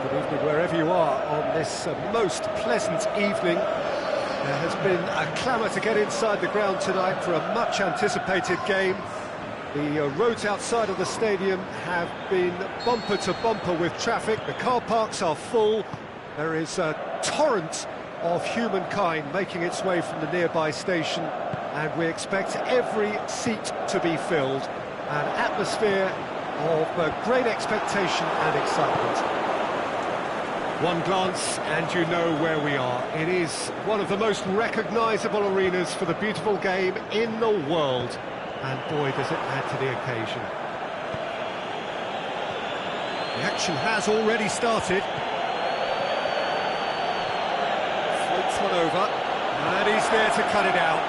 Good evening wherever you are on this most pleasant evening. There has been a clamour to get inside the ground tonight for a much anticipated game. The roads outside of the stadium have been bumper to bumper with traffic. The car parks are full. There is a torrent of humankind making its way from the nearby station, and we expect every seat to be filled. An atmosphere of great expectation and excitement. One glance and you know where we are. It is one of the most recognisable arenas for the beautiful game in the world. And boy, does it add to the occasion. The action has already started. Floats one over, and he's there to cut it out.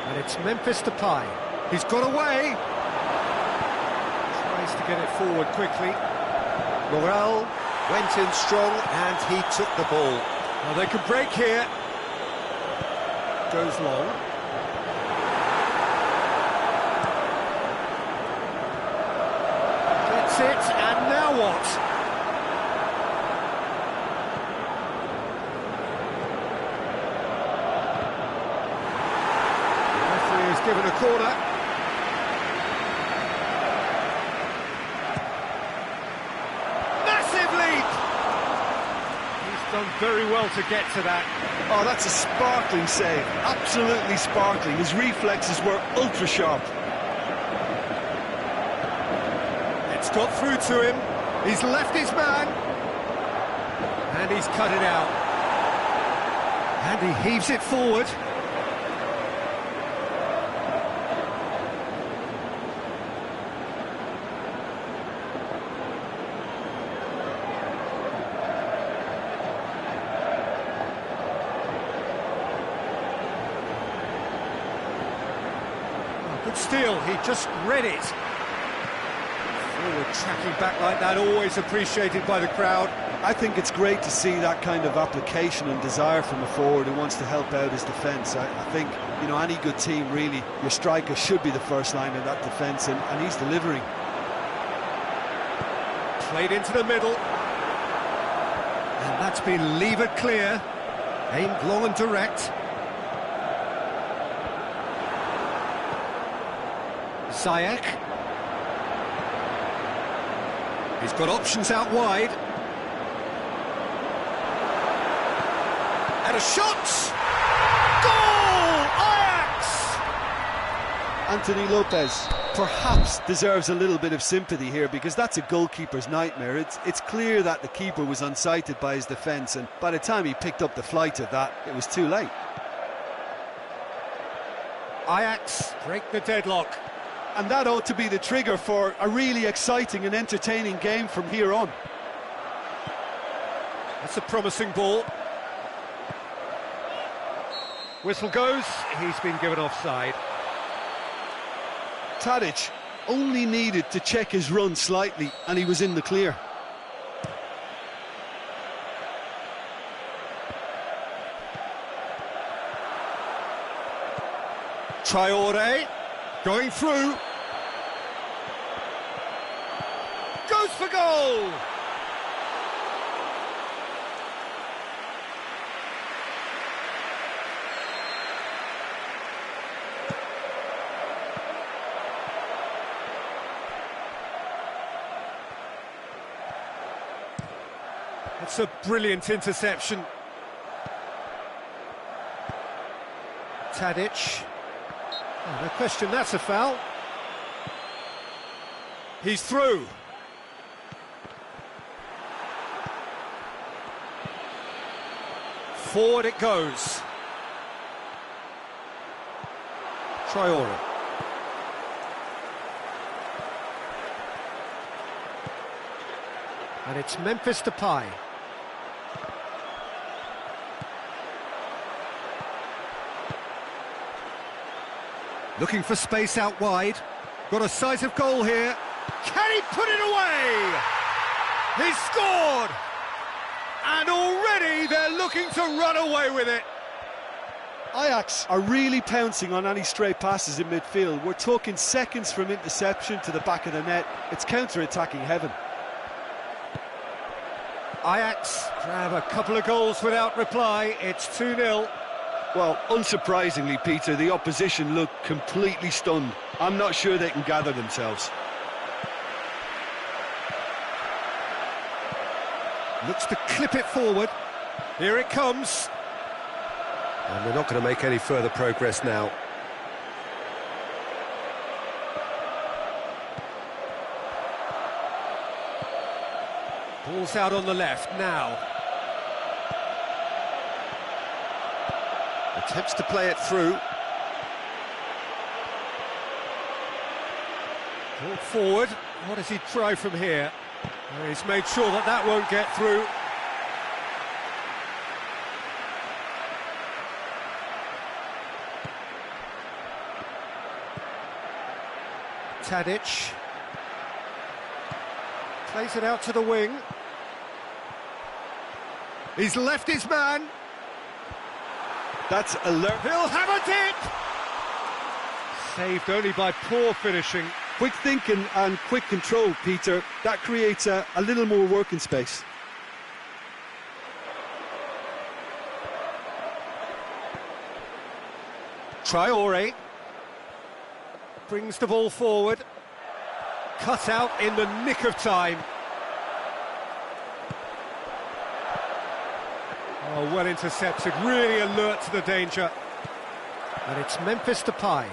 And it's Memphis Depay. He's got away. Tries to get it forward quickly. Morel went in strong, and he took the ball. Well, they could break here. Goes long. Gets it, and now what? The referee is given a corner. Massive leap! He's done very well to get to that. Oh, that's a sparkling save, absolutely sparkling. His reflexes were ultra sharp. It's got through to him, he's left his man, and he's cut it out. And he heaves it forward. Good steal, he just read it. Forward tracking back like that, always appreciated by the crowd. I think it's great to see that kind of application and desire from a forward who wants to help out his defence. I think, you know, any good team, really, your striker should be the first line of that defence, and he's delivering. Played into the middle. And that's been levered clear. Aimed long and direct. Ziyech. He's got options out wide. And a shot! Goal! Ajax! Anthony Lopez perhaps deserves a little bit of sympathy here, because that's a goalkeeper's nightmare. It's clear that the keeper was unsighted by his defence, and by the time he picked up the flight of that, it was too late. Ajax break the deadlock. And that ought to be the trigger for a really exciting and entertaining game from here on. That's a promising ball. Whistle goes, he's been given offside. Tadic only needed to check his run slightly and he was in the clear. Traore going through. Goes for goal! That's a brilliant interception. Tadic. Oh, no question, that's a foul. He's through. Forward it goes. Traore. And it's Memphis Depay. Looking for space out wide. Got a sight of goal here. Can he put it away? He's scored! And already they're looking to run away with it. Ajax are really pouncing on any stray passes in midfield. We're talking seconds from interception to the back of the net. It's counter-attacking heaven. Ajax grab a couple of goals without reply. It's 2-0. Well, unsurprisingly, Peter, the opposition look completely stunned. I'm not sure they can gather themselves. Looks to clip it forward. Here it comes. And they're not going to make any further progress now. Ball's out on the left now. Attempts to play it through. Ball forward. What does he try from here? Well, he's made sure that that won't get through. Tadic plays it out to the wing. He's left his man. That's alert. He'll have a dip. Saved only by poor finishing. Quick thinking and quick control, Peter. That creates a little more working space. Traore brings the ball forward. Cut out in the nick of time. Oh, well intercepted, really alert to the danger. And it's Memphis Depay.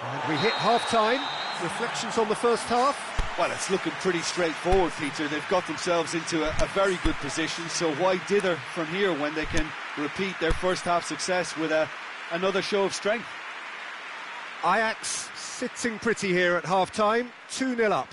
And we hit half-time. Reflections on the first half? Well, it's looking pretty straightforward, Peter. They've got themselves into a very good position, so why dither from here when they can repeat their first half success with another show of strength? Ajax sitting pretty here at half-time, 2-0 up.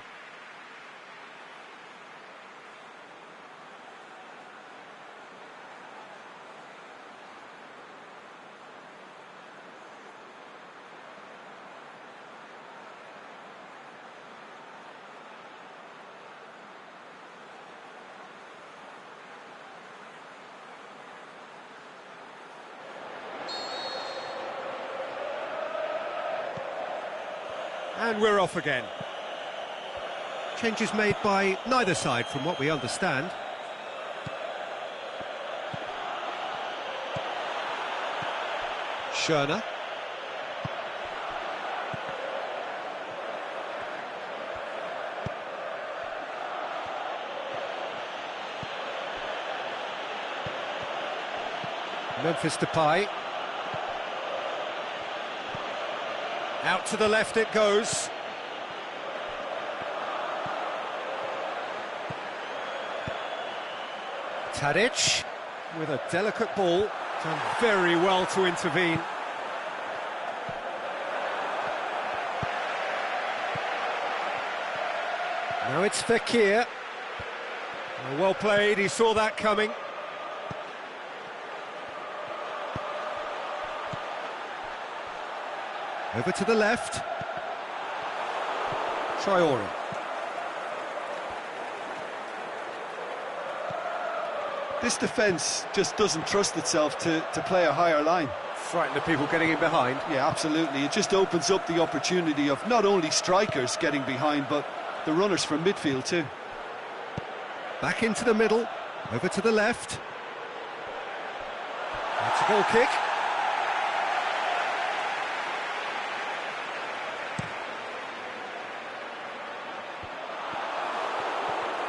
And we're off again. Changes made by neither side from what we understand. Schöner. Memphis Depay. Out to the left it goes. Tadic with a delicate ball, done very well to intervene. Now it's Fekir. Well played, he saw that coming. Over to the left. Traore. This defence just doesn't trust itself to play a higher line. Frighten the people getting in behind. Yeah, absolutely. It just opens up the opportunity of not only strikers getting behind, but the runners from midfield too. Back into the middle. Over to the left. That's a goal kick.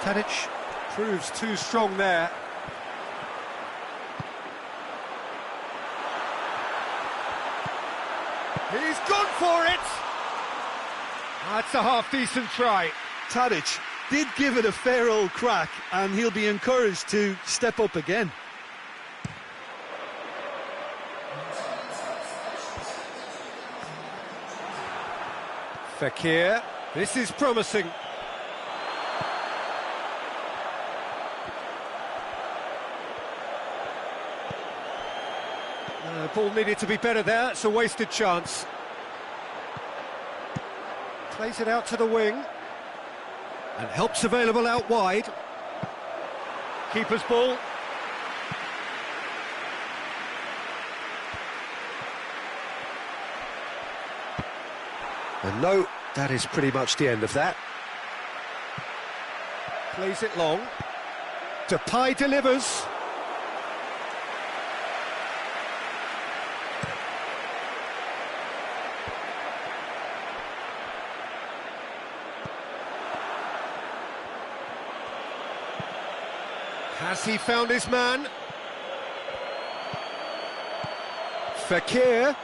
Tadic proves too strong there. He's gone for it! That's a half-decent try. Tadic did give it a fair old crack, and he'll be encouraged to step up again. Fekir, this is promising. The ball needed to be better there, it's a wasted chance. Plays it out to the wing. And help's available out wide. Keeper's ball. And no, that is pretty much the end of that. Plays it long. Depay delivers. Has he found his man? Fekir.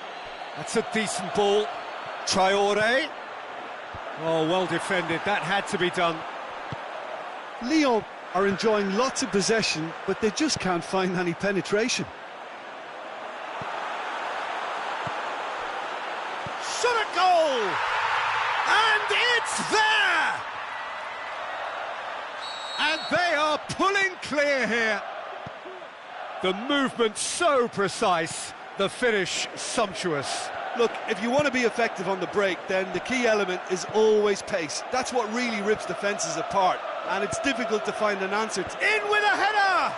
That's a decent ball. Traore. Oh, well defended. That had to be done. Lyon are enjoying lots of possession, but they just can't find any penetration. Shot at goal! And it's there! And they are pulling clear here. The movement so precise, the finish sumptuous. Look, if you want to be effective on the break, then the key element is always pace. That's what really rips defences apart, and it's difficult to find an answer to. In with a header!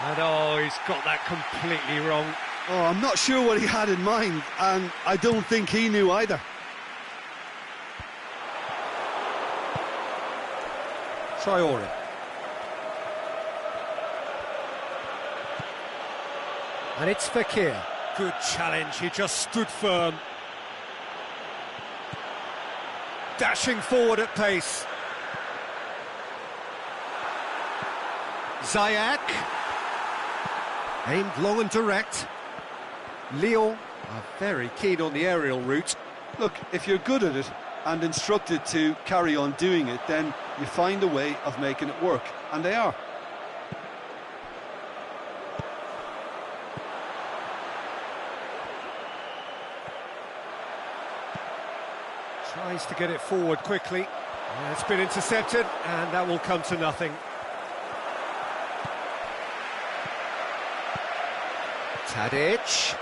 And oh, he's got that completely wrong. Oh, I'm not sure what he had in mind, and I don't think he knew either. Traore. And it's Fekir. Good challenge, he just stood firm. Dashing forward at pace. Ziyech. Aimed long and direct. Lyon are very keen on the aerial route. Look, if you're good at it and instructed to carry on doing it, then you find a way of making it work, and they are. Tries to get it forward quickly. It's been intercepted, and that will come to nothing. Tadic.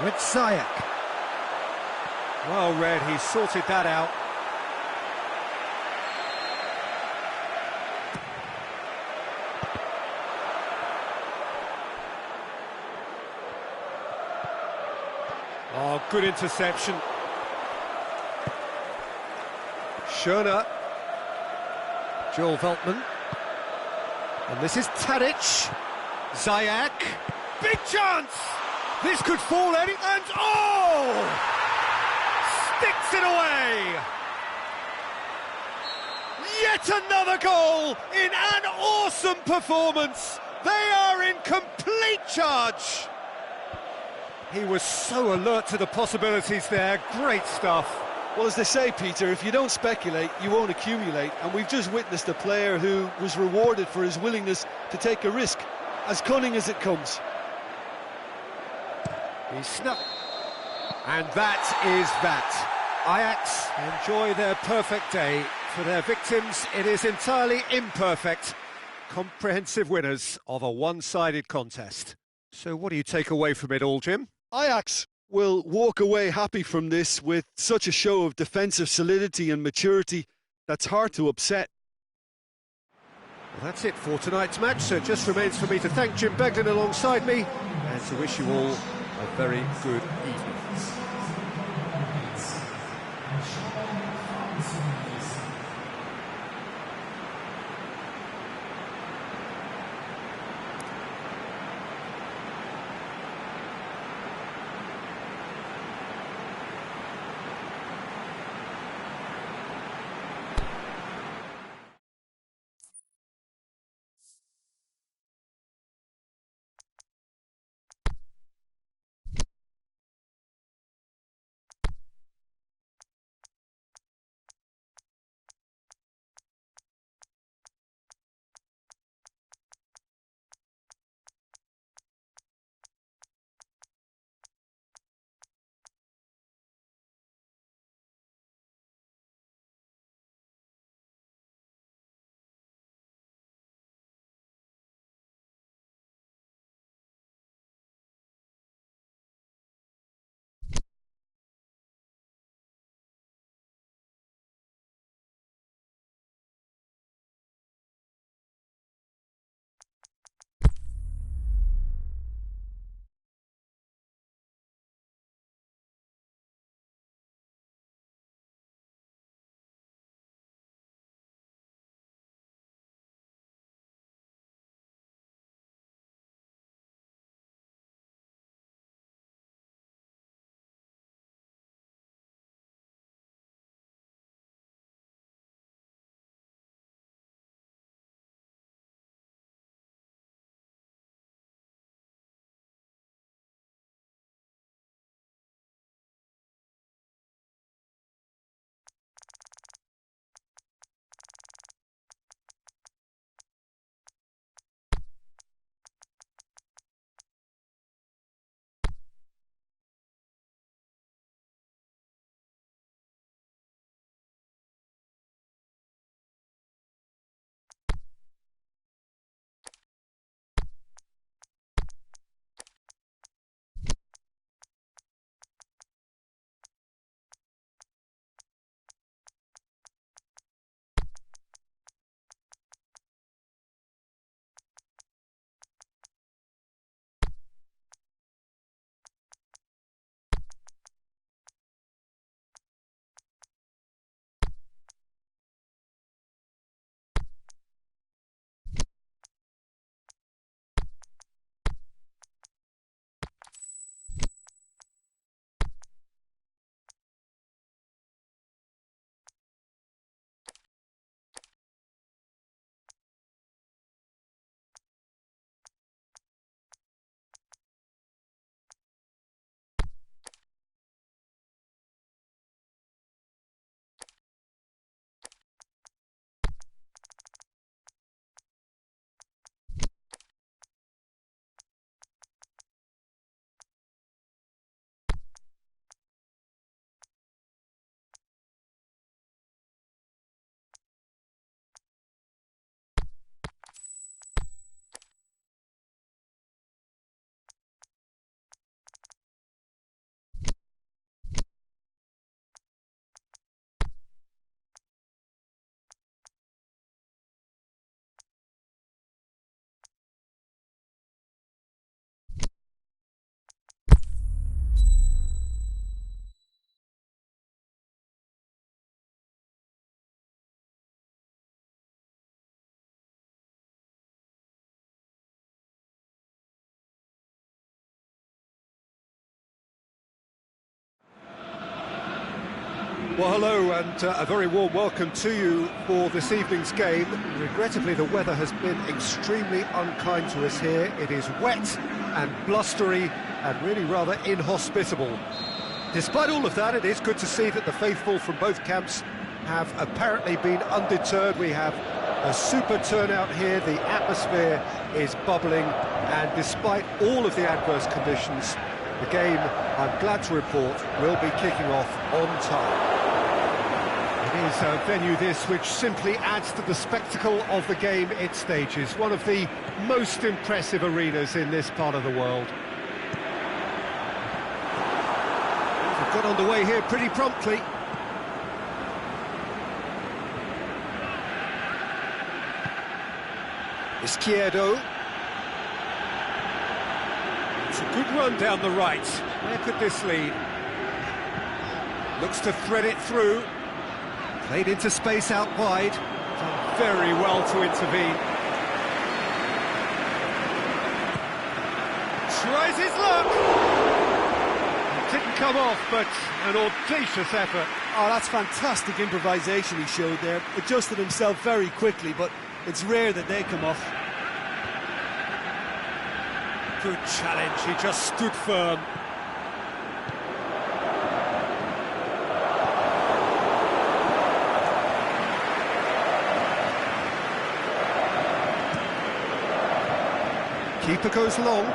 With Ziyech. Well read, he sorted that out. Oh, good interception. Schöner. Joel Veltman. And this is Tadic. Ziyech. Big chance! This could fall any... And oh! Sticks it away! Yet another goal in an awesome performance! They are in complete charge! He was so alert to the possibilities there. Great stuff. Well, as they say, Peter, if you don't speculate, you won't accumulate. And we've just witnessed a player who was rewarded for his willingness to take a risk, as cunning as it comes. He's snuck. And that is that. Ajax enjoy their perfect day. For their victims, it is entirely imperfect. Comprehensive winners of a one-sided contest. So what do you take away from it all, Jim? Ajax will walk away happy from this with such a show of defensive solidity and maturity that's hard to upset. Well, that's it for tonight's match, so it just remains for me to thank Jim Beglin alongside me and to wish you all a very good evening. Well, hello and a very warm welcome to you for this evening's game. Regrettably, the weather has been extremely unkind to us here. It is wet and blustery and really rather inhospitable. Despite all of that, it is good to see that the faithful from both camps have apparently been undeterred. We have a super turnout here, the atmosphere is bubbling, and despite all of the adverse conditions, the game, I'm glad to report, will be kicking off on time. It is a venue this which simply adds to the spectacle of the game it stages, one of the most impressive arenas in this part of the world. We've got underway here pretty promptly. Izquierdo. It's a good run down the right. Where could this lead? Looks to thread it through. Played into space out wide. Done very well to intervene. Tries his luck. It didn't come off, but an audacious effort. Oh, that's fantastic improvisation he showed there. Adjusted himself very quickly, but it's rare that they come off. Good challenge, he just stood firm. Keeper goes long.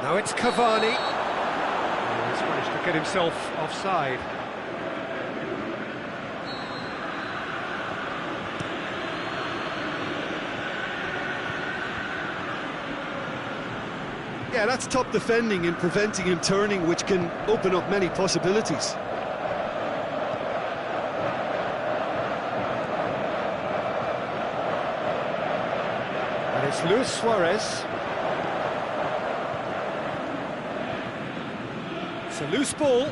Now it's Cavani. Oh, he's managed to get himself offside. Yeah, that's top defending and preventing him turning, which can open up many possibilities. And it's Luis Suarez. It's a loose ball.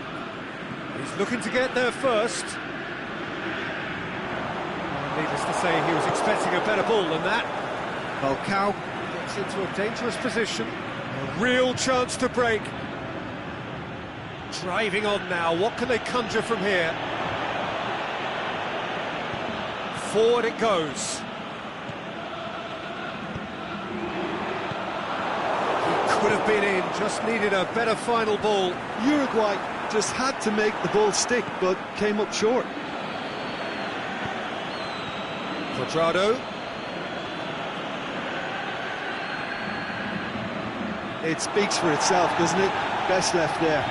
He's looking to get there first. Well, needless to say, he was expecting a better ball than that. Falcao gets into a dangerous position. A real chance to break. Driving on now, what can they conjure from here? Forward it goes. He could have been in, just needed a better final ball. Uruguay just had to make the ball stick, but came up short. Cuadrado. It speaks for itself, doesn't it? Best left there.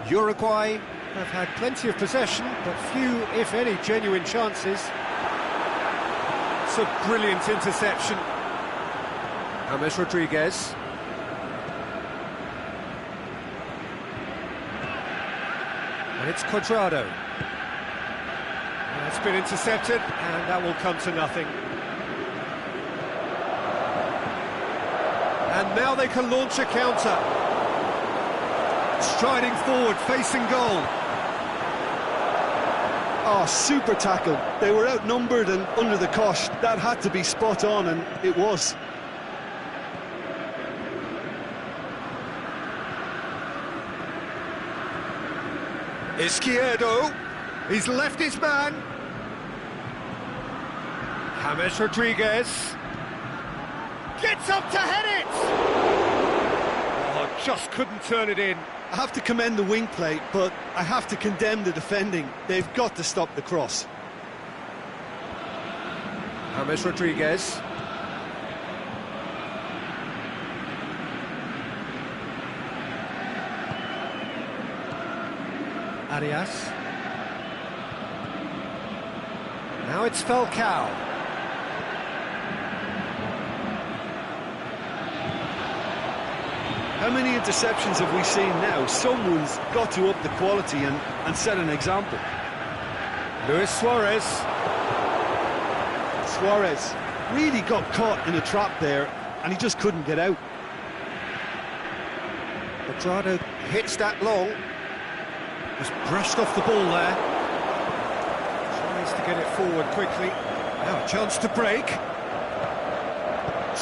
Uruguay have had plenty of possession, but few, if any, genuine chances. It's a brilliant interception. James Rodriguez. And it's Cuadrado. It's been intercepted, and that will come to nothing. And now they can launch a counter. Striding forward, facing goal. Oh, super tackle. They were outnumbered and under the cosh. That had to be spot on, and it was. Izquierdo, he's left his man. James Rodriguez gets up to head it. Oh, just couldn't turn it in. I have to commend the wing play, but I have to condemn the defending. They've got to stop the cross. James Rodriguez. Arias. Now it's Falcao. How many interceptions have we seen now? Someone's got to up the quality and set an example. Luis Suarez. Suarez really got caught in a trap there, and he just couldn't get out. Cuadrado hits that long. Just brushed off the ball there. to get it forward quickly. Now a chance to break.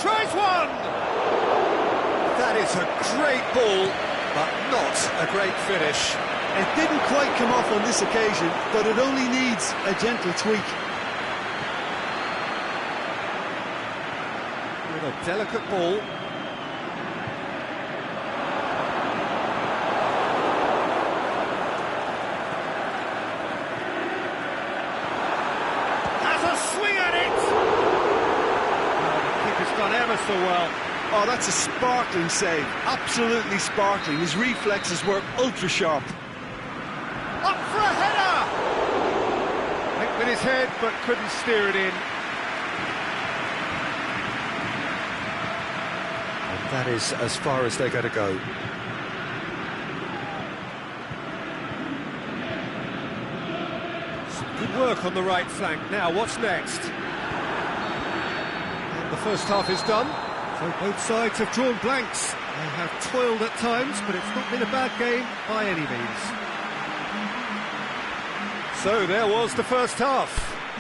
Tries one! That is a great ball, but not a great finish. It didn't quite come off on this occasion, but it only needs a gentle tweak. With a delicate ball. Has a swing at it! Oh, the keeper's done ever so well. Oh, that's a sparkling save. Absolutely sparkling. His reflexes were ultra sharp. Up for a header! Hit with his head, but couldn't steer it in. And that is as far as they're going to go. Some good work on the right flank. Now, what's next? And the first half is done. So both sides have drawn blanks. They have toiled at times, but it's not been a bad game by any means. So there was the first half.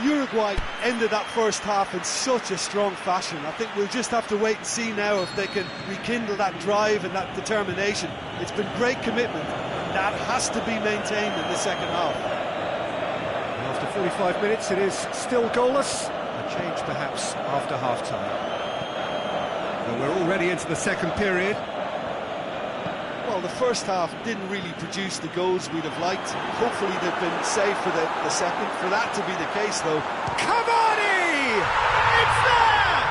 Uruguay ended that first half in such a strong fashion. I think we'll just have to wait and see now if they can rekindle that drive and that determination. It's been great commitment. That has to be maintained in the second half. After 45 minutes, it is still goalless. A change perhaps after half-time. We're already into the second period. Well, the first half didn't really produce the goals we'd have liked. Hopefully they've been saved for the second. For that to be the case, though... Cavani! It's there!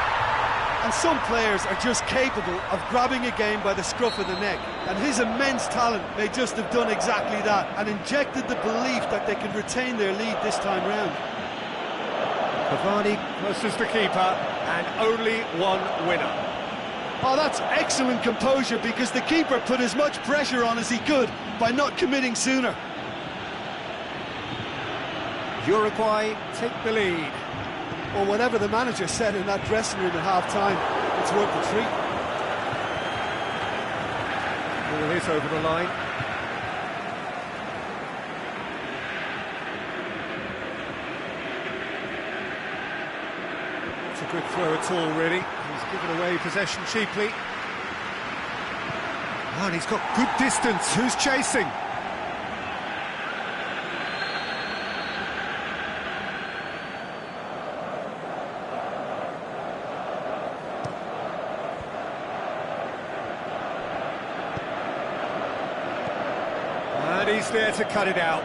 And some players are just capable of grabbing a game by the scruff of the neck. And his immense talent may just have done exactly that and injected the belief that they can retain their lead this time round. Cavani versus the keeper, and only one winner. Oh, that's excellent composure, because the keeper put as much pressure on as he could by not committing sooner. Uruguay take the lead. Or whatever the manager said in that dressing room at half-time, it's worth the treat. Ball is over the line. It's a good throw at all, really. He's given away possession cheaply. Oh, and he's got good distance. Who's chasing? And he's there to cut it out.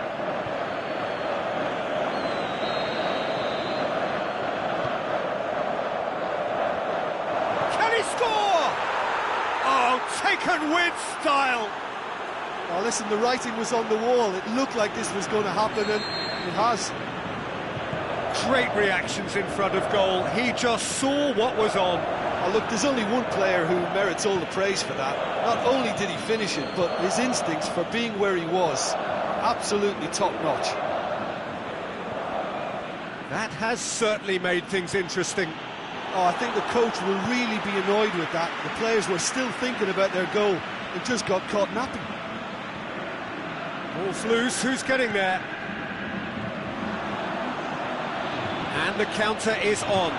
Taken with style. Oh, listen, the writing was on the wall. It looked like this was going to happen, and it has. Great reactions in front of goal. He just saw what was on. Oh, look, there's only one player who merits all the praise for that. Not only did he finish it, but his instincts for being where he was, absolutely top-notch. That has certainly made things interesting. Oh, I think the coach will really be annoyed with that. The players were still thinking about their goal and just got caught napping. Ball's loose, who's getting there? And the counter is on.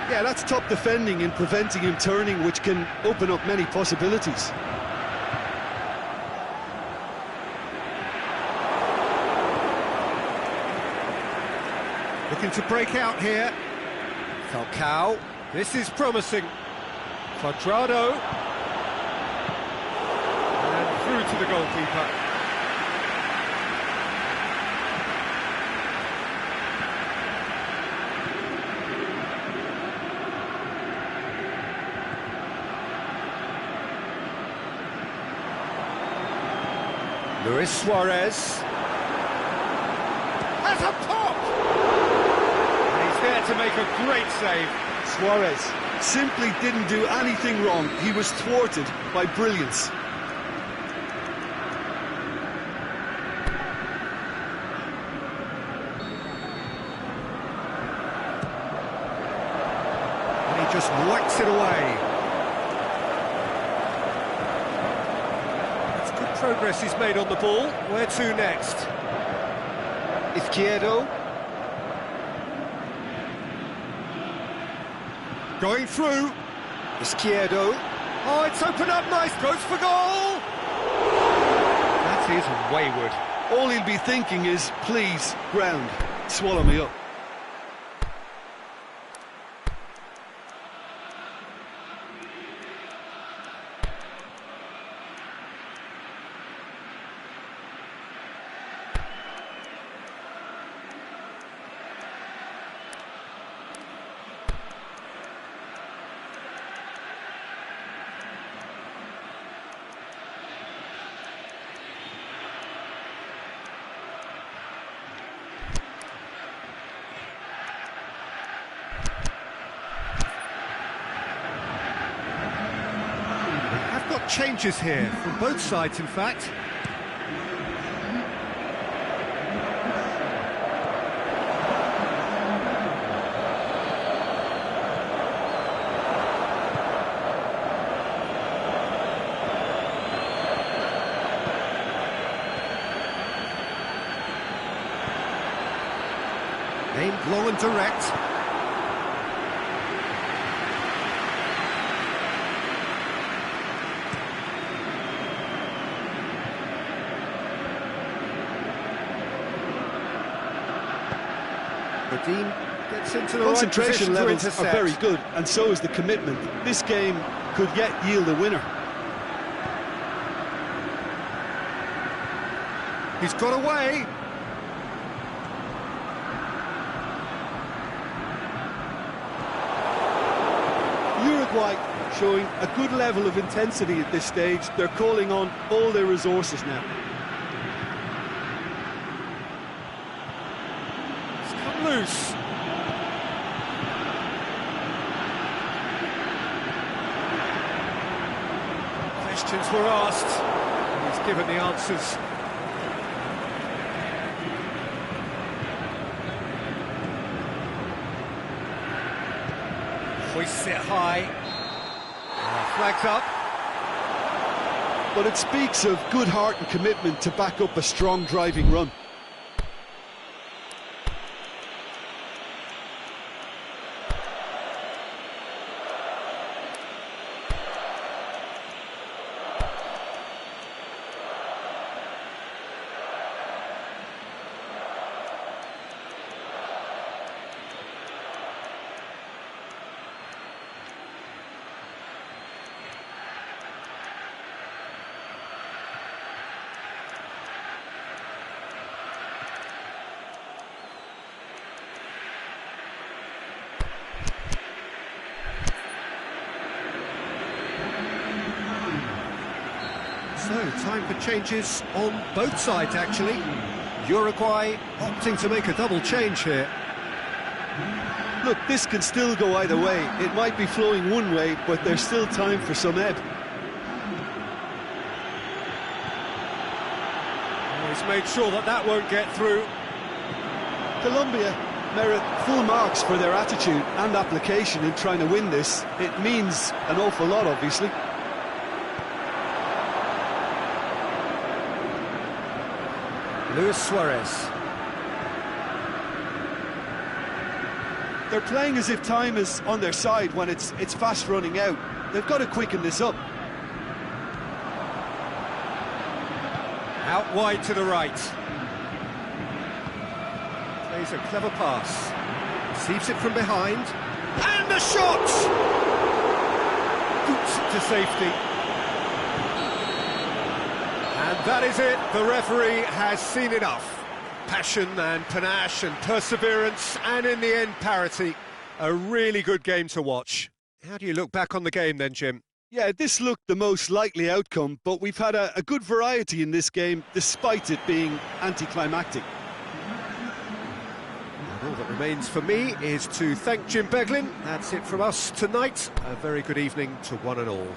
Yeah, that's top defending in preventing him turning, which can open up many possibilities. Looking to break out here. Falcao. This is promising. Quadrado. And through to the goalkeeper. Luis Suarez. Has a pop! There to make a great save. Suarez simply didn't do anything wrong. He was thwarted by brilliance. And he just whacks it away. It's good progress he's made on the ball. Where to next? Izquierdo. Going through. Izquierdo. Oh, it's opened up nice. Goes for goal. That is wayward. All he'll be thinking is, please, ground, swallow me up. Changes here from both sides, in fact. Aimed long and direct. Dean gets into the concentration right levels are very good, and so is the commitment. This game could yet yield a winner. He's got away. Uruguay showing a good level of intensity at this stage. They're calling on all their resources now. Loose. Questions were asked, and he's given the answers. Hoists it high. Flags up. But it speaks of good heart and commitment to back up a strong driving run. So, time for changes on both sides, actually. Uruguay opting to make a double change here. Look, this can still go either way. It might be flowing one way, but there's still time for some ebb. He's made sure that that won't get through. Colombia merit full marks for their attitude and application in trying to win this. It means an awful lot, obviously. Luis Suarez. They're playing as if time is on their side when it's fast running out. They've got to quicken this up. Out wide to the right. Plays a clever pass. Receives it from behind. And the shot! Boots it to safety. And that is it. The referee has seen enough. Passion and panache and perseverance, and in the end, parity. A really good game to watch. How do you look back on the game then, Jim? Yeah, this looked the most likely outcome, but we've had a good variety in this game, despite it being anticlimactic. And all that remains for me is to thank Jim Beglin. That's it from us tonight. A very good evening to one and all.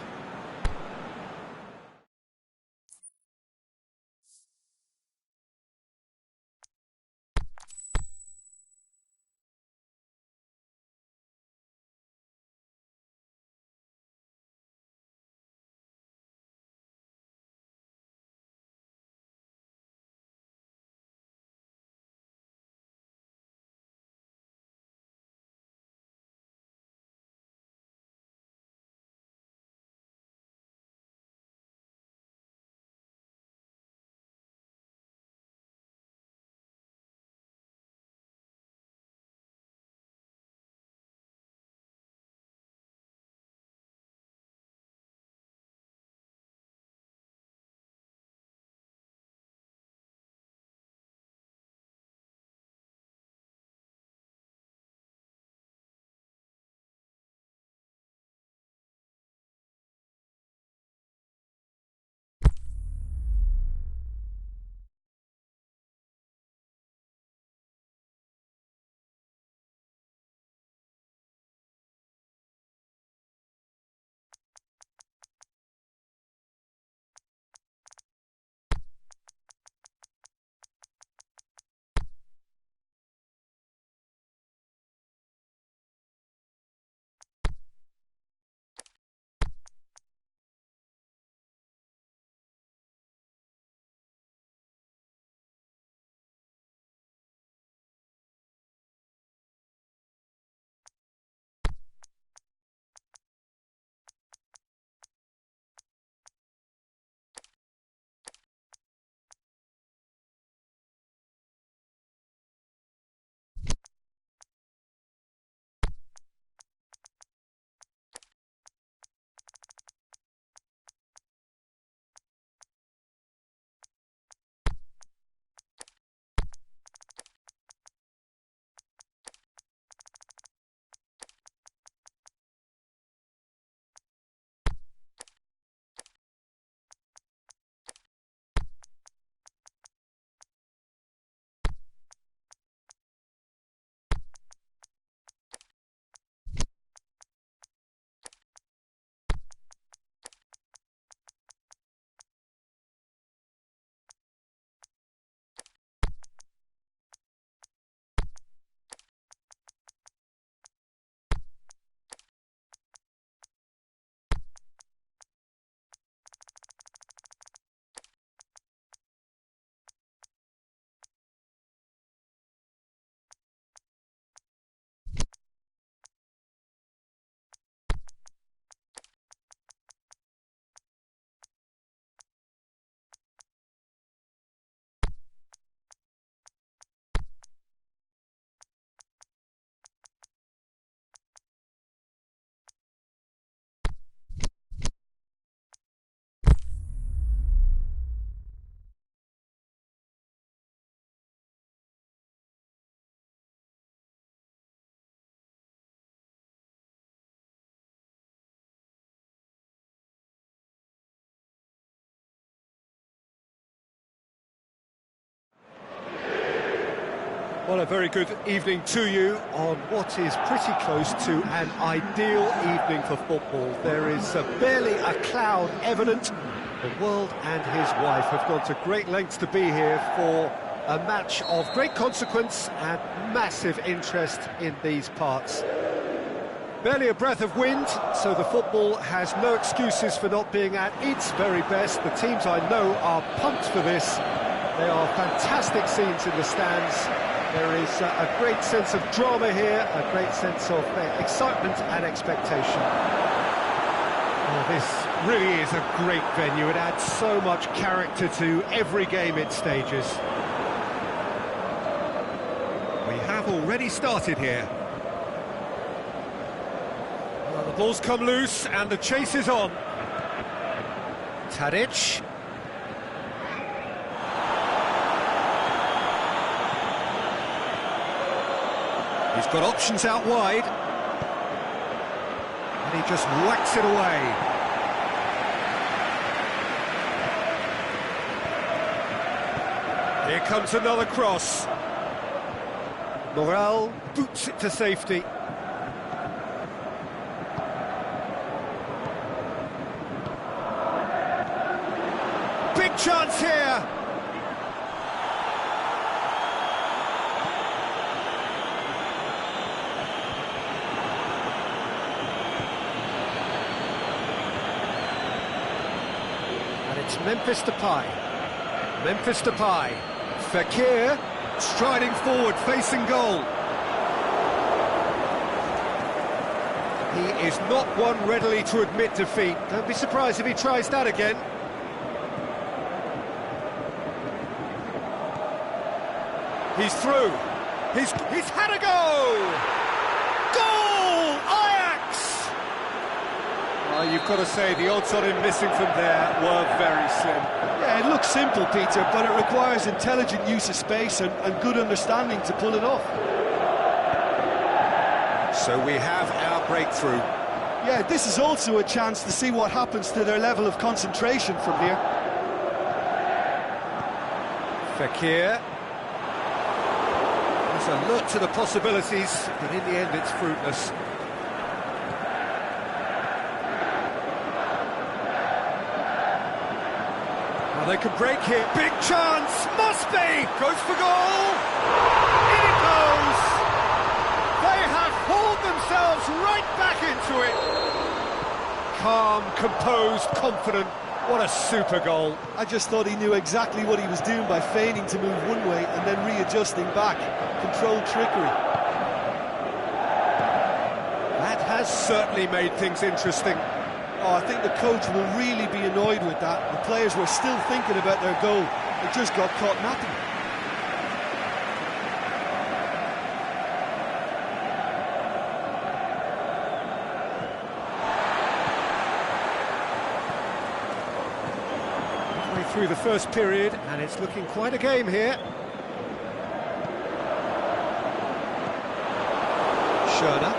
Well, a very good evening to you on what is pretty close to an ideal evening for football. There is barely a cloud evident. The world and his wife have gone to great lengths to be here for a match of great consequence and massive interest in these parts. Barely a breath of wind, so the football has no excuses for not being at its very best. The teams I know are pumped for this. They are fantastic scenes in the stands. There is a great sense of drama here, a great sense of excitement and expectation. Oh, this really is a great venue. It adds so much character to every game it stages. We have already started here. Well, the ball's come loose and the chase is on. Tadic. He's got options out wide. And he just whacks it away. Here comes another cross. Morel boots it to safety. Big chance here. It's Memphis Depay. Memphis Depay. Fekir striding forward, facing goal. He is not one readily to admit defeat. Don't be surprised if he tries that again. He's through. He's had a go! Goal! Ajax! Well, you've got to say the odds on him missing from there were very slim. Yeah, it looks simple, Peter, but it requires intelligent use of space and good understanding to pull it off. So we have our breakthrough. Yeah, this is also a chance to see what happens to their level of concentration from here. Fekir. There's a look to the possibilities, but in the end it's fruitless. They can break here. Big chance! Must be! Goes for goal! In it goes! They have hauled themselves right back into it! Calm, composed, confident. What a super goal. I just thought he knew exactly what he was doing by feigning to move one way and then readjusting back. Controlled trickery. That has certainly made things interesting. Oh, I think the coach will really be annoyed with that. The players were still thinking about their goal. They just got caught napping. Halfway through the first period, and it's looking quite a game here. Schöner.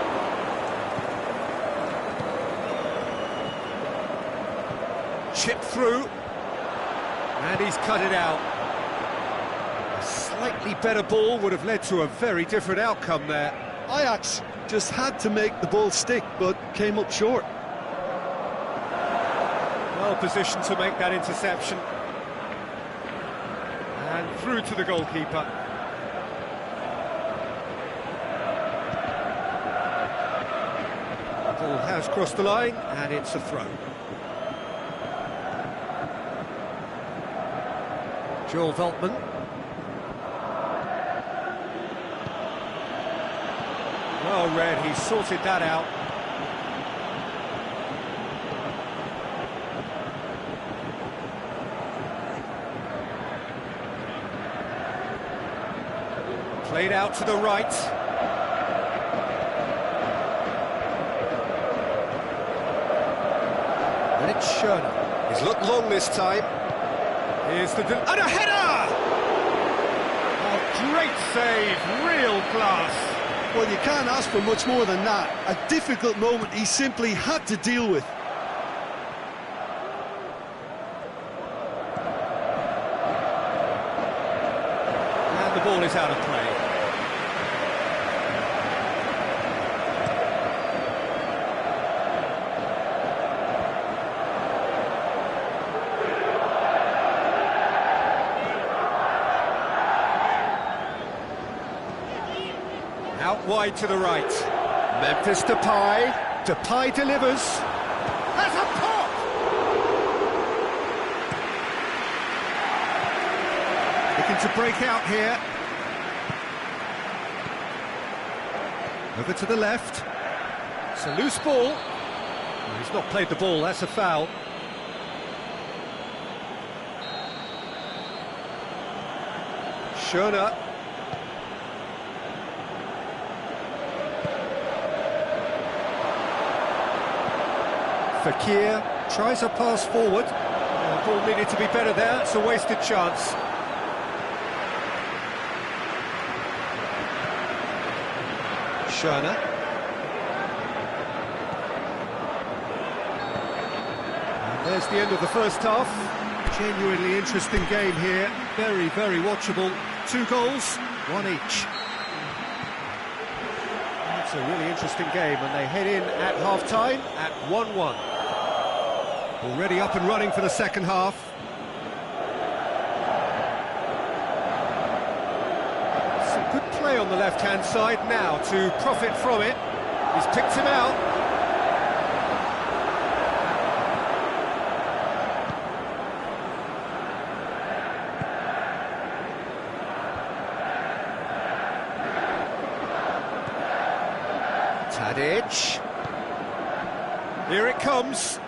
Chip through, and he's cut it out. A slightly better ball would have led to a very different outcome there. Ajax just had to make the ball stick, but came up short. Well positioned to make that interception. And through to the goalkeeper. The ball has crossed the line, and it's a throw. Joel Veltman. Well read, he sorted that out. Played out to the right. And it's Schöner. He's looked long this time. Here's the... and a header! Oh, great save, real class. Well, you can't ask for much more than that. A difficult moment he simply had to deal with. And the ball is out of play. out wide to the right. Memphis Depay. Depay delivers. Has a pop! Looking to break out here. Over to the left. It's a loose ball. Oh, he's not played the ball, that's a foul. Schöner. Fekir tries a pass forward. The ball needed to be better there, it's a wasted chance. Schöner. And there's the end of the first half. Genuinely interesting game here. Very, very watchable. 2 goals, 1 each. It's a really interesting game, and they head in at half-time at 1-1. Already up and running for the second half. Some good play on the left-hand side now to profit from it. He's picked him out. Tadic. Here it comes.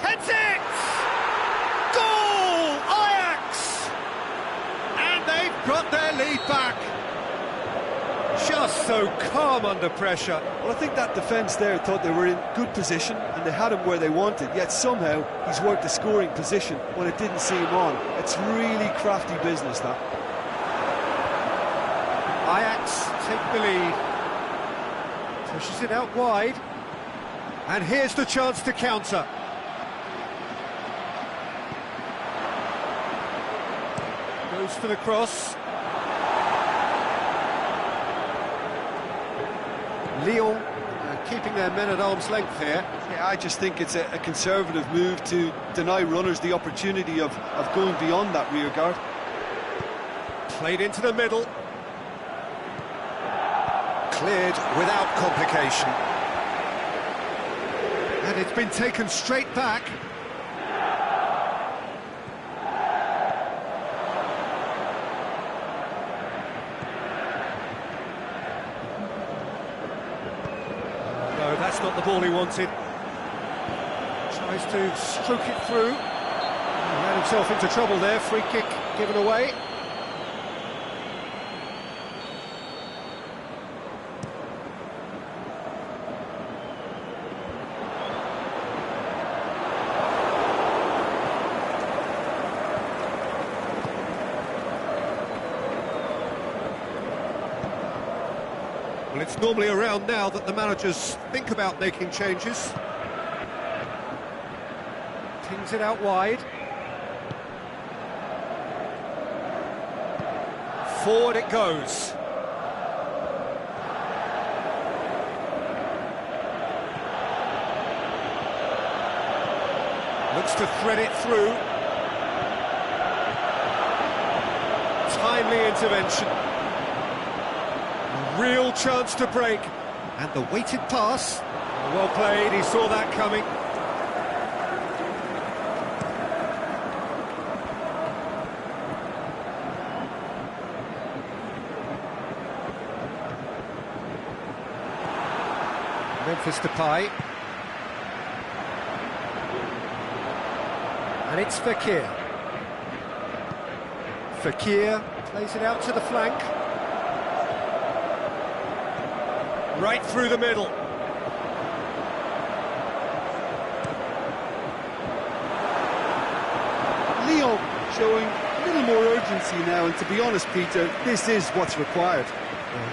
Heads it! Goal! Ajax! And they've got their lead back. Just so calm under pressure. Well, I think that defence there thought they were in good position and they had him where they wanted, yet somehow he's worked the scoring position when it didn't see him on. It's really crafty business, that. Ajax take the lead. Pushes it out wide. And here's the chance to counter. Goes for the cross. Lyon keeping their men at arm's length here. Yeah, I just think it's a conservative move to deny runners the opportunity of going beyond that rear guard. Played into the middle. Cleared without complication. And it's been taken straight back. No, that's not the ball he wanted. Tries to stroke it through. He ran himself into trouble there. Free kick given away. Well, it's normally around now that the managers think about making changes. Pings it out wide. Forward it goes. Looks to thread it through. Timely intervention. A real chance to break. And the weighted pass. Well played, he saw that coming. Memphis Depay. And it's Fekir. Fekir plays it out to the flank. Right through the middle. Lyon showing a little more urgency now, and to be honest, Peter, this is what's required.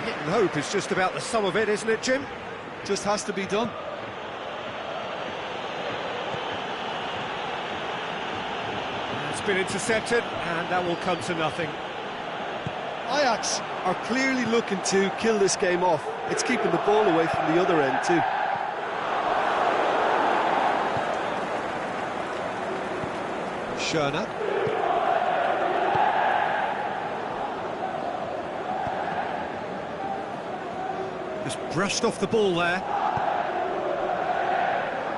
Hit and hope is just about the sum of it, isn't it, Jim? Just has to be done. It's been intercepted, and that will come to nothing. Ajax are clearly looking to kill this game off. It's keeping the ball away from the other end too. Schöner. Just brushed off the ball there.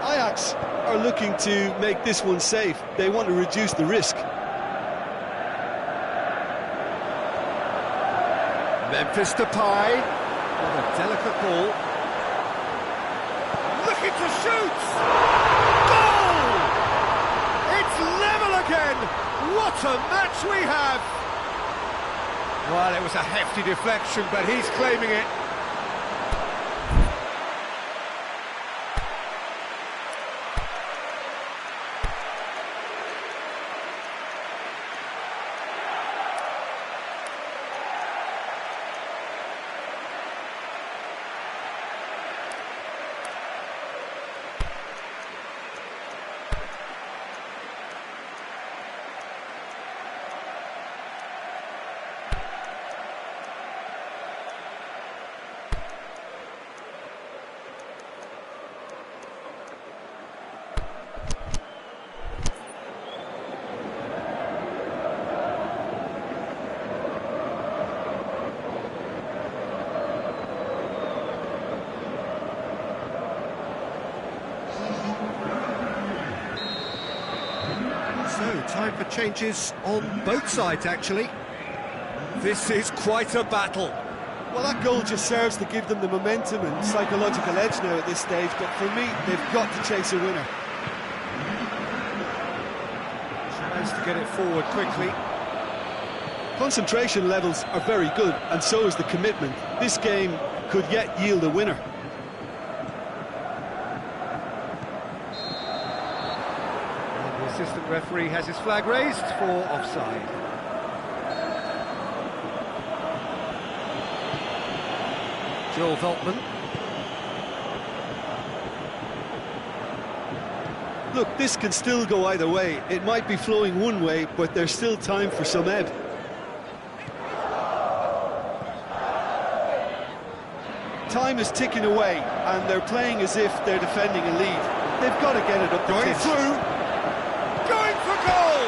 Ajax are looking to make this one safe. They want to reduce the risk. Memphis Depay with a delicate ball. Looking to shoot! Goal! It's level again! What a match we have! Well, it was a hefty deflection, but he's claiming it. So, time for changes on both sides, actually. This is quite a battle. Well, that goal just serves to give them the momentum and psychological edge now at this stage, but for me, they've got to chase a winner. Tries to get it forward quickly. Concentration levels are very good, and so is the commitment. This game could yet yield a winner. The assistant referee has his flag raised for offside. Joel Veltman. Look, this can still go either way. It might be flowing one way, but there's still time for some ebb. Time is ticking away, and they're playing as if they're defending a lead. They've got to get it up the Going pitch. through. Going for goal!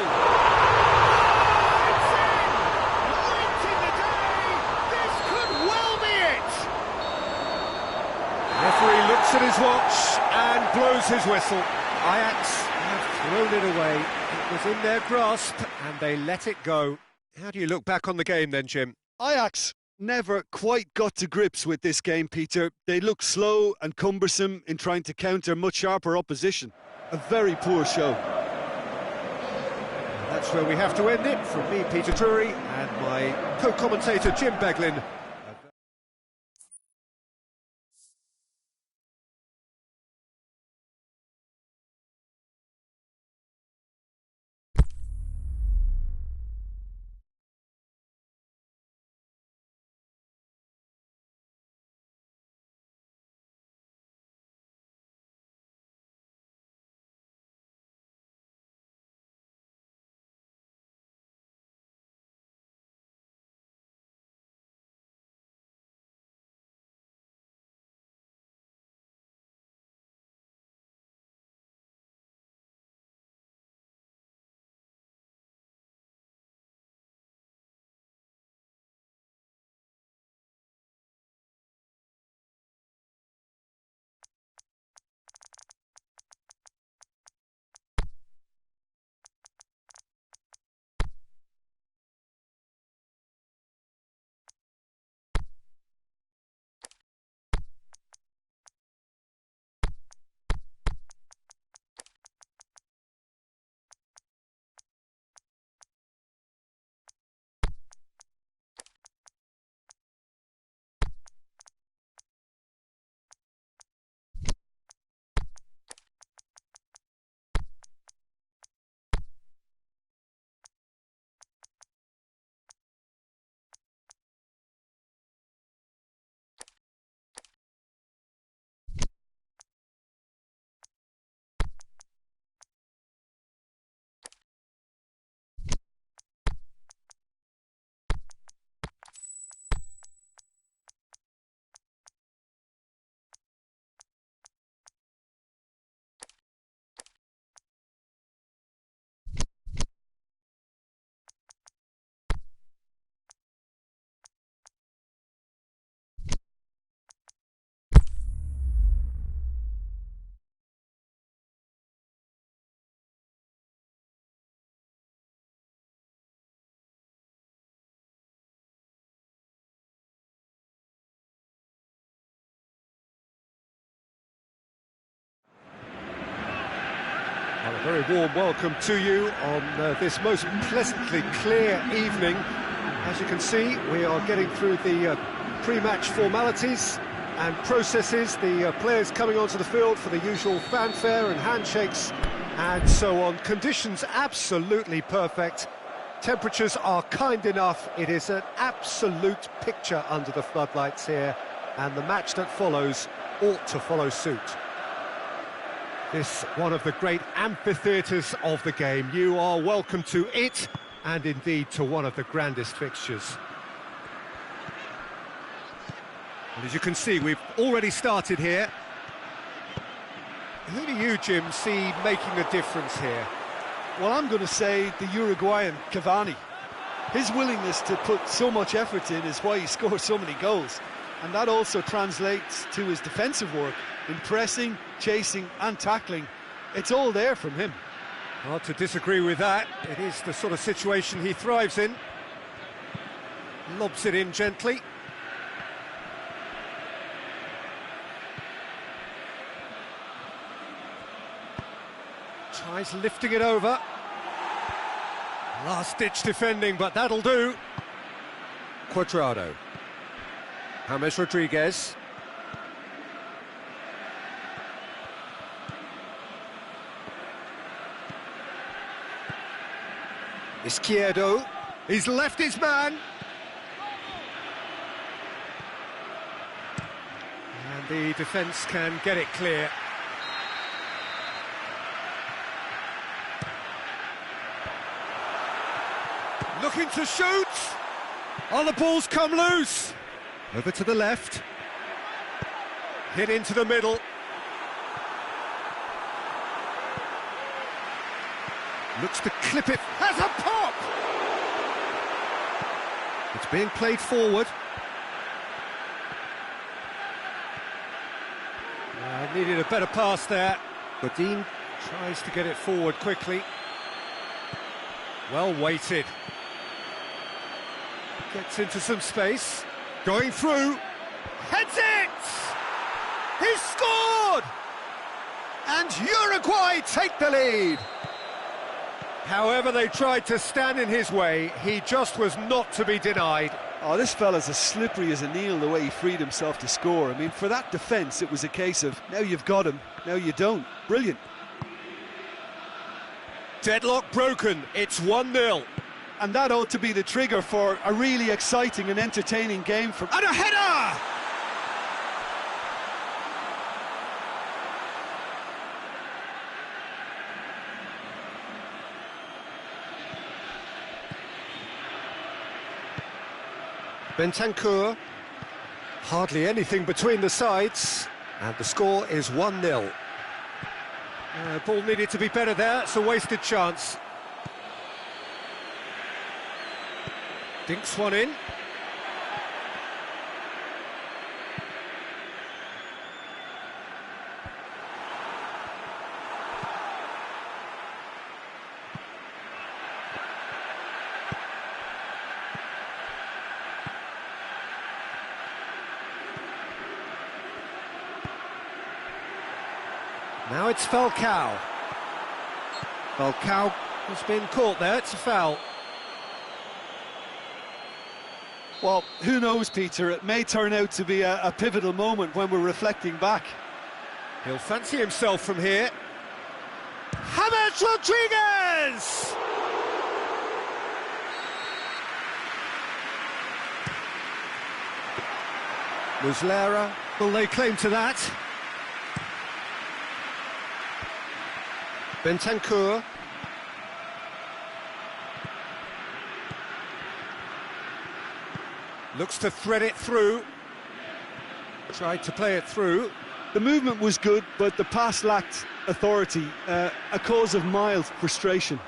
It's in! Late in the day! This could well be it! Referee looks at his watch and blows his whistle. Ajax have thrown it away. It was in their grasp and they let it go. How do you look back on the game then, Jim? Ajax never quite got to grips with this game, Peter. They look slow and cumbersome in trying to counter much sharper opposition. A very poor show. That's where we have to end it. From me, Peter Drury, and my co-commentator, Jim Beglin. Well, a very warm welcome to you on this most pleasantly clear evening. As you can see, we are getting through the pre-match formalities and processes, the players coming onto the field for the usual fanfare and handshakes and so on. Conditions absolutely perfect. Temperatures are kind enough. It is an absolute picture under the floodlights here, and the match that follows ought to follow suit. This one of the great amphitheatres of the game. You are welcome to it, and indeed to one of the grandest fixtures. And as you can see, we've already started here. Who do you, Jim, see making a difference here? Well, I'm going to say the Uruguayan Cavani. His willingness to put so much effort in is why he scores so many goals. And that also translates to his defensive work, in pressing, chasing and tackling. It's all there from him. Hard to disagree with that. It is the sort of situation he thrives in. Lobs it in gently. Tries lifting it over. Last-ditch defending, but that'll do. Cuadrado. James Rodriguez. Izquierdo. He's left his man. And the defence can get it clear. Looking to shoot. Oh, the ball's come loose. Over to the left. Hit into the middle. Looks to clip it. Has a pop! It's being played forward. Needed a better pass there. Godin tries to get it forward quickly. Well weighted. Gets into some space. Going through. Heads it! He's scored! And Uruguay take the lead. However they tried to stand in his way, he just was not to be denied. Oh, this fella's as slippery as an eel the way he freed himself to score. I mean, for that defence, it was a case of, now you've got him, now you don't. Brilliant. Deadlock broken, it's 1-0. And that ought to be the trigger for a really exciting and entertaining game. And a header! Bentancur, hardly anything between the sides, and the score is 1-0. Ball needed to be better there, it's a wasted chance. Dinks one in. Now it's Falcao. Falcao has been caught there, it's a foul. Well, who knows, Peter, it may turn out to be a pivotal moment when we're reflecting back. He'll fancy himself from here. James Rodriguez! Muslera, will they claim to that? Bentancur. Looks to thread it through. Tried to play it through. The movement was good, but the pass lacked authority, a cause of mild frustration.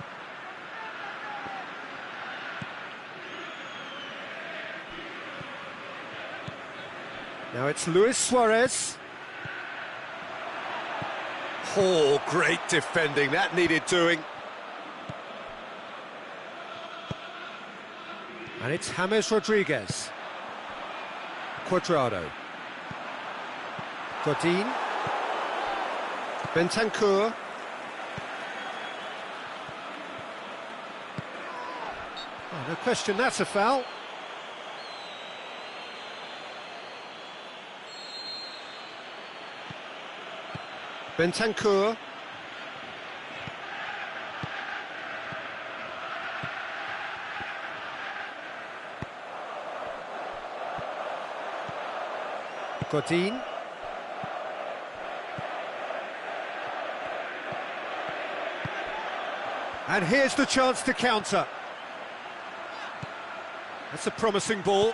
Now it's Luis Suarez. Oh, great defending, that needed doing. And it's James Rodriguez. Cuadrado. Godin. Bentancur. No question that's a foul. Bentancur. Godin. And here's the chance to counter. That's a promising ball.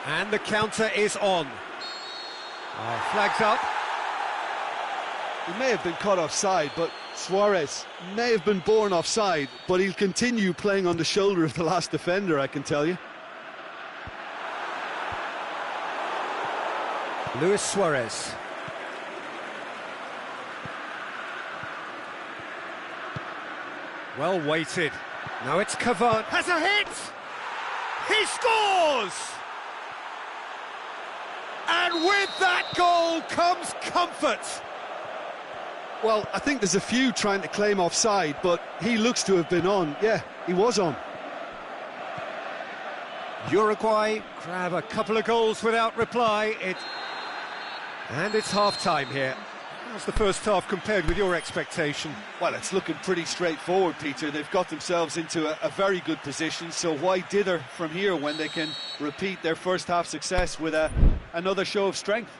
And the counter is on. Flags up. He may have been caught offside, but Suarez may have been born offside, but he'll continue playing on the shoulder of the last defender, I can tell you. Luis Suarez. Well weighted. Now it's Cavani. Has a hit! He scores! And with that goal comes comfort. Well, I think there's a few trying to claim offside, but he looks to have been on. Yeah, he was on. Uruguay grab a couple of goals without reply. And it's half-time here. How's the first half compared with your expectation? Well, it's looking pretty straightforward, Peter. They've got themselves into a very good position, so why dither from here when they can repeat their first half success with another show of strength?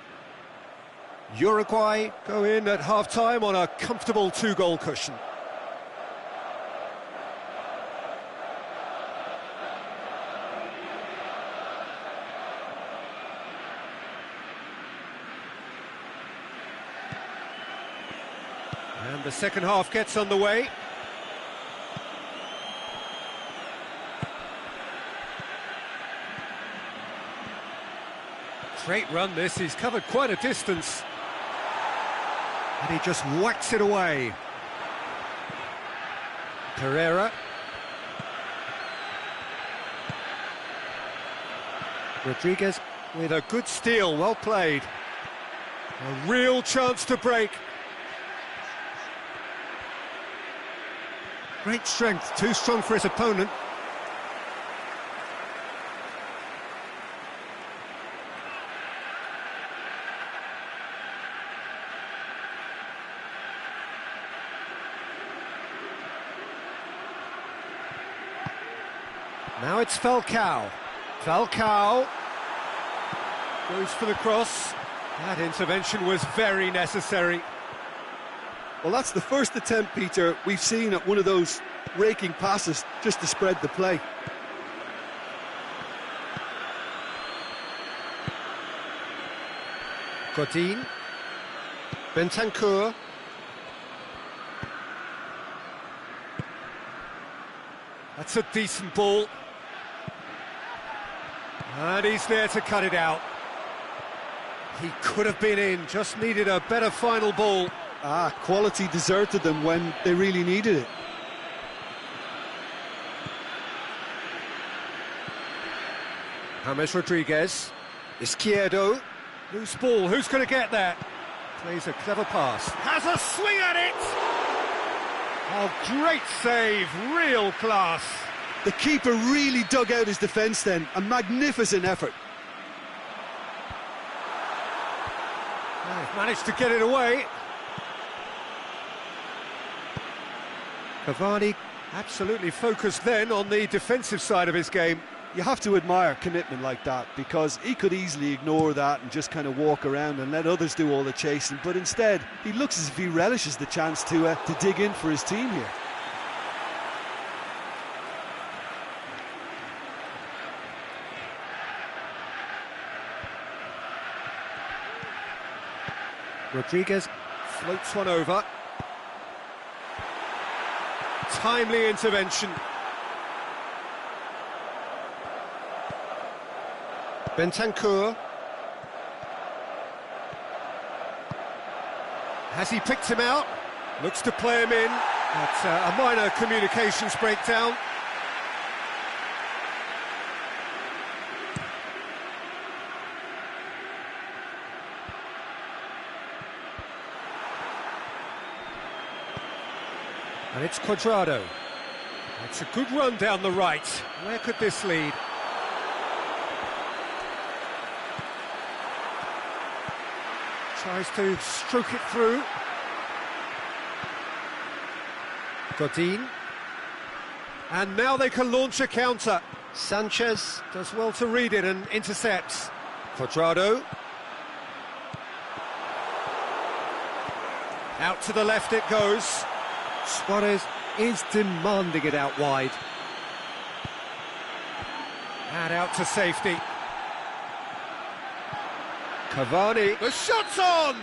Uruguay go in at half-time on a comfortable 2-goal cushion. And the second half gets underway. Great run this, he's covered quite a distance. And he just whacks it away. Pereira. Rodriguez with a good steal, well played. A real chance to break. Great strength, too strong for his opponent. Now it's Falcao. Falcao goes for the cross. That intervention was very necessary. Well, that's the first attempt, Peter, we've seen at one of those raking passes just to spread the play. Godin. Bentancur. That's a decent ball. And he's there to cut it out. He could have been in, just needed a better final ball. Quality deserted them when they really needed it. James Rodriguez. Izquierdo. Loose ball, who's going to get that? Plays a clever pass. Has a swing at it! Oh, great save, real class. The keeper really dug out his defence then, a magnificent effort. They've managed to get it away. Cavani absolutely focused then on the defensive side of his game. You have to admire commitment like that, because he could easily ignore that and just kind of walk around and let others do all the chasing, but instead he looks as if he relishes the chance to dig in for his team here. Rodriguez floats one over. Timely intervention. Bentancur. Has he picked him out? Looks to play him in. That's a minor communications breakdown. And it's Cuadrado. It's a good run down the right. Where could this lead? Tries to stroke it through. Godin. And now they can launch a counter. Sanchez does well to read it and intercepts. Cuadrado. Out to the left it goes. Suarez is demanding it out wide. And out to safety. Cavani. The shot's on!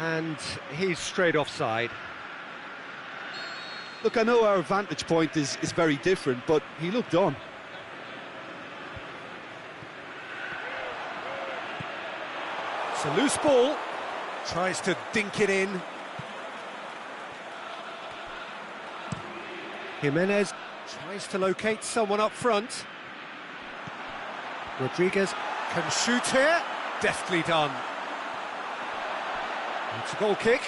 And he's straight offside. Look, I know our vantage point is very different, but he looked on. It's a loose ball. Tries to dink it in. Jimenez tries to locate someone up front. Rodriguez can shoot here. Deftly done. It's a goal kick.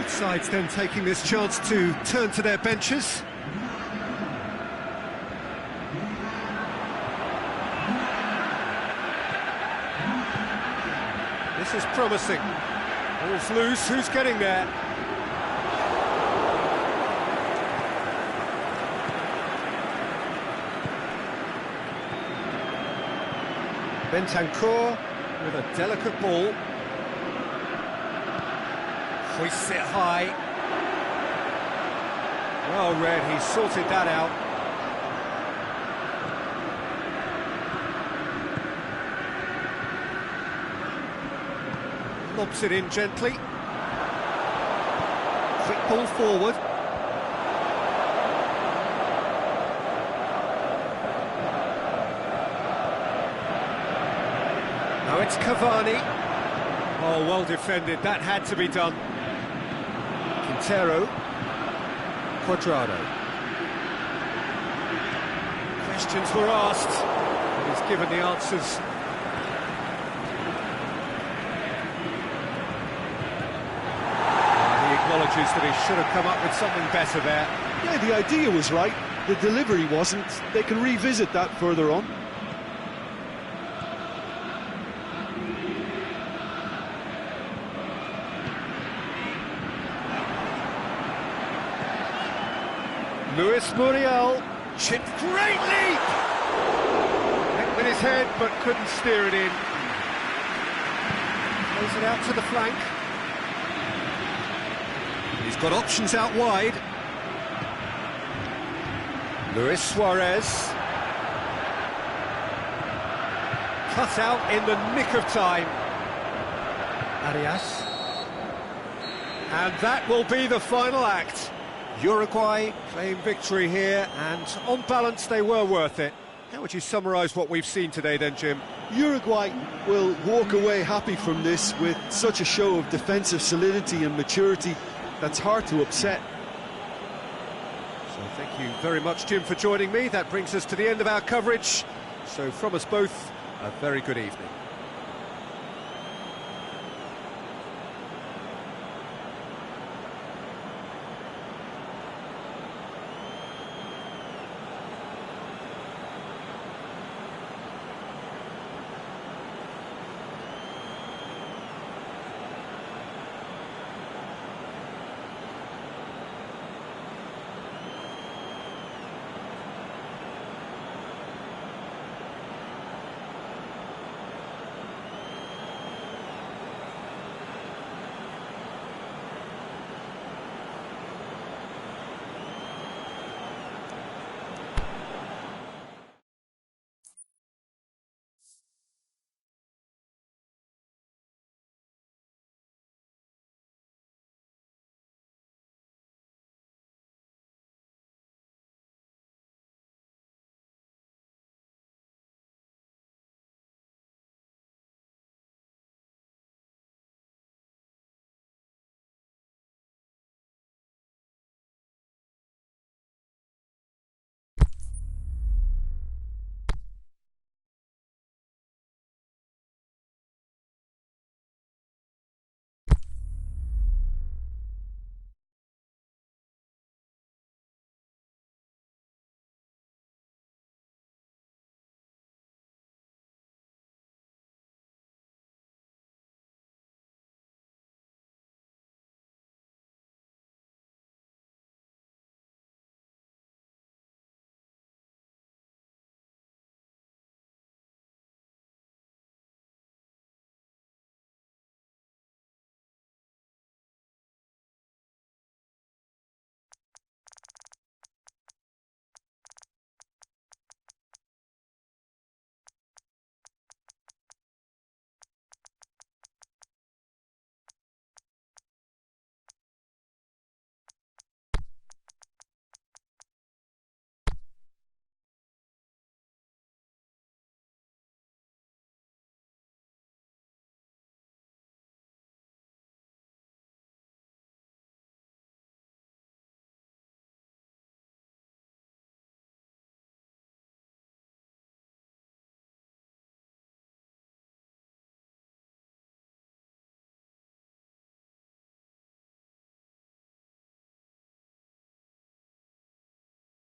Sides then taking this chance to turn to their benches. This is promising. Ball's loose, who's getting there? Bentancur with a delicate ball. Hoists it high. Well read, he sorted that out. Lobs it in gently. Quick ball forward. Now it's Cavani. Oh, well defended, that had to be done. Quintero. Cuadrado. Questions were asked, and he's given the answers. He acknowledges that he should have come up with something better there. Yeah, the idea was right, the delivery wasn't. They can revisit that further on. Luis Muriel chipped greatly! Hit with his head, but couldn't steer it in. Plays it out to the flank. He's got options out wide. Luis Suarez. Cut out in the nick of time. Arias. And that will be the final act. Uruguay claim victory here, and on balance they were worth it. How would you summarise what we've seen today then, Jim? Uruguay will walk away happy from this with such a show of defensive solidity and maturity that's hard to upset. So thank you very much, Jim, for joining me. That brings us to the end of our coverage. So from us both, a very good evening.